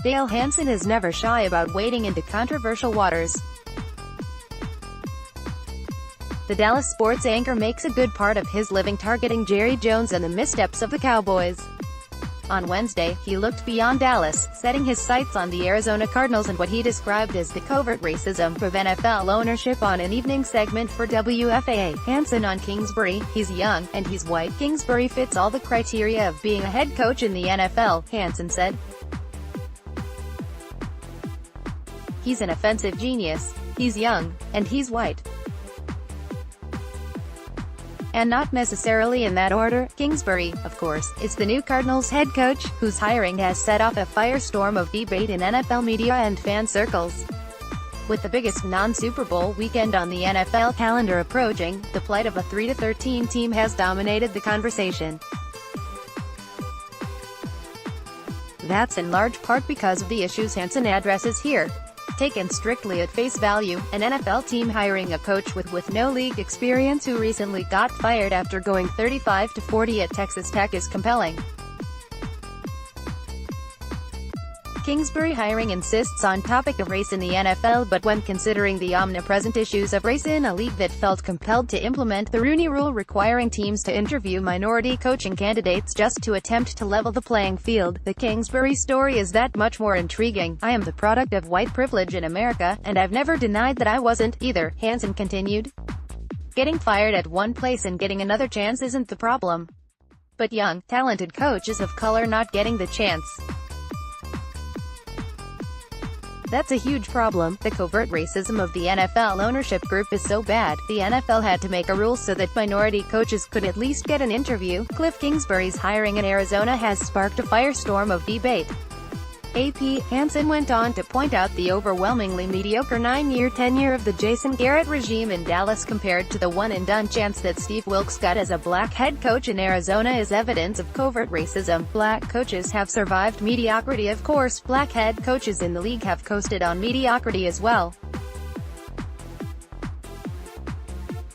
WFAA.Hansen is never shy about wading into controversial waters. The Dallas sports anchor makes a good part of his living targeting Jerry Jones and the missteps of the Cowboys. On Wednesday, he looked beyond Dallas, setting his sights on the Arizona Cardinals and what he described as the covert racism of NFL ownership on an evening segment for WFAA.Hansen on Kingsbury. "He's young, and he's white. Kingsbury fits all the criteria of being a head coach in the NFL," Hansen said. "He's an offensive genius. He's young, and he's white. And not necessarily in that order." Kingsbury, of course, is the new Cardinals head coach, whose hiring has set off a firestorm of debate in NFL media and fan circles. With the biggest non-Super Bowl weekend on the NFL calendar approaching, the plight of a 3-13 team has dominated the conversation. That's in large part because of the issues Hansen addresses here. Taken strictly at face value, an NFL team hiring a coach with no league experience who recently got fired after going 35-40 at Texas Tech is compelling. Kingsbury hiring insists on topic of race in the NFL, but when considering the omnipresent issues of race in a league that felt compelled to implement the Rooney Rule requiring teams to interview minority coaching candidates just to attempt to level the playing field, the Kingsbury story is that much more intriguing. "I am the product of white privilege in America, and I've never denied that I wasn't, either," Hansen continued. "Getting fired at one place and getting another chance isn't the problem. But young, talented coaches of color not getting the chance. That's a huge problem. The covert racism of the NFL ownership group is so bad, the NFL had to make a rule so that minority coaches could at least get an interview." Kliff Kingsbury's hiring in Arizona has sparked a firestorm of debate. AP. Hansen went on to point out the overwhelmingly mediocre 9-year tenure of the Jason Garrett regime in Dallas compared to the one-and-done chance that Steve Wilks got as a black head coach in Arizona is evidence of covert racism. "Black coaches have survived mediocrity. Of course, black head coaches in the league have coasted on mediocrity as well.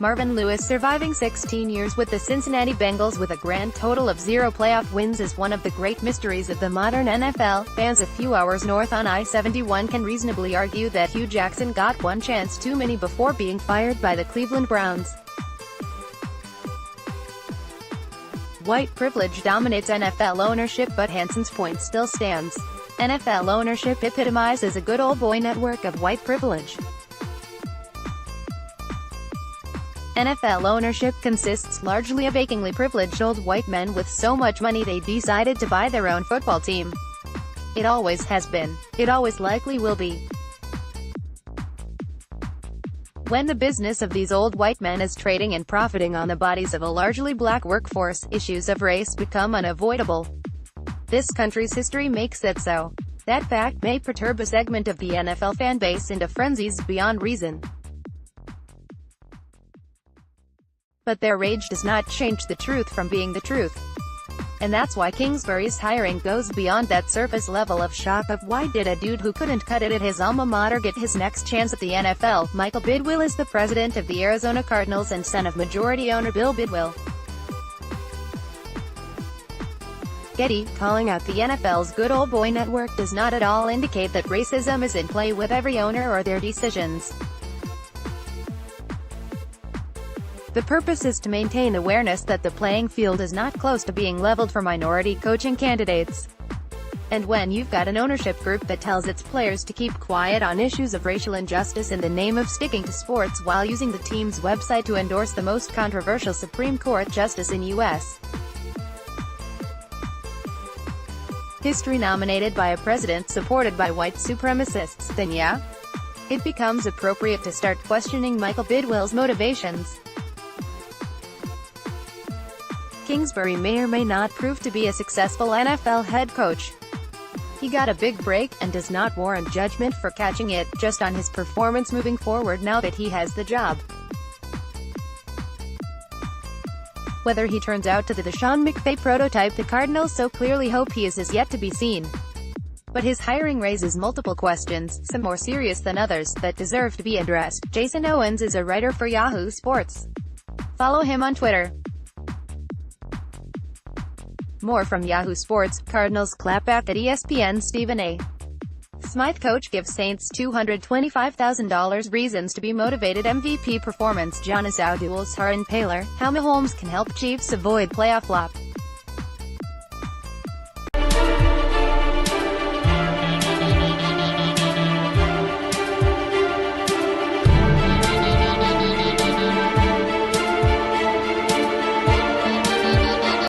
Marvin Lewis surviving 16 years with the Cincinnati Bengals with a grand total of 0 playoff wins is one of the great mysteries of the modern NFL. Fans a few hours north on I-71 can reasonably argue that Hugh Jackson got one chance too many before being fired by the Cleveland Browns. White privilege dominates NFL ownership, but Hansen's point still stands. NFL ownership epitomizes a good old boy network of white privilege. NFL ownership consists largely of achingly privileged old white men with so much money they decided to buy their own football team. It always has been. It always likely will be. When the business of these old white men is trading and profiting on the bodies of a largely black workforce, issues of race become unavoidable. This country's history makes that so. That fact may perturb a segment of the NFL fan base into frenzies beyond reason. But their rage does not change the truth from being the truth. And that's why Kingsbury's hiring goes beyond that surface level of shock of why did a dude who couldn't cut it at his alma mater get his next chance at the NFL. Michael Bidwill is the president of the Arizona Cardinals and son of majority owner Bill Bidwill. Getty, calling out the NFL's good old boy network does not at all indicate that racism is in play with every owner or their decisions. The purpose is to maintain awareness that the playing field is not close to being leveled for minority coaching candidates. And when you've got an ownership group that tells its players to keep quiet on issues of racial injustice in the name of sticking to sports while using the team's website to endorse the most controversial Supreme Court justice in U.S. history nominated by a president supported by white supremacists, then yeah, it becomes appropriate to start questioning Michael Bidwill's motivations. Kingsbury may or may not prove to be a successful NFL head coach. He got a big break, and does not warrant judgment for catching it, just on his performance moving forward now that he has the job. Whether he turns out to the Sean McVay prototype the Cardinals so clearly hope he is yet to be seen. But his hiring raises multiple questions, some more serious than others, that deserve to be addressed. Jason Owens is a writer for Yahoo Sports. Follow him on Twitter. More from Yahoo Sports. Cardinals clapback at ESPN. Stephen A. Smythe coach gives Saints $225,000 reasons to be motivated. MVP performance. Jonas Audul's Haran Paler, how Mahomes can help Chiefs avoid playoff flop.